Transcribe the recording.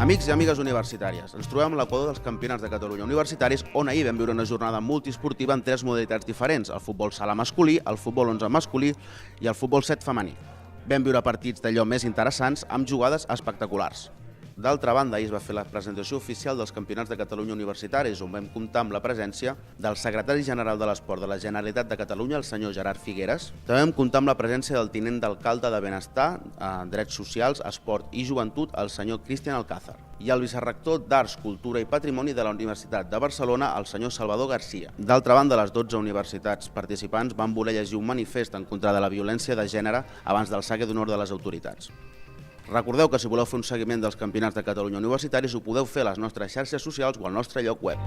Amics i amigues universitàries, ens trobem a l'equador dels Campionats de Catalunya universitaris, on ahir vam viure una jornada multiesportiva en 3 modalitats diferents, el futbol sala masculí, el futbol 11 masculí i el futbol 7 femení. Vam viure partits d'allò més interessants amb jugades espectaculars. D'altra banda, ahir es va fer la presentació oficial dels Campionats de Catalunya universitaris, on vam comptar amb la presència del secretari general de l'Esport de la Generalitat de Catalunya, el senyor Gerard Figueres. També vam comptar amb la presència del tinent d'alcalde de Benestar, Drets Socials, Esport i Joventut, el senyor Cristian Alcázar, i el vicerrector d'Arts, Cultura i Patrimoni de la Universitat de Barcelona, el senyor Salvador Garcia. D'altra banda, les 12 universitats participants van voler llegir un manifest en contra de la violència de gènere abans del saque d'honor de les autoritats. Recordeu que si voleu fer un seguiment dels Campionats de Catalunya universitaris ho podeu fer a les nostres xarxes socials o al nostre lloc web.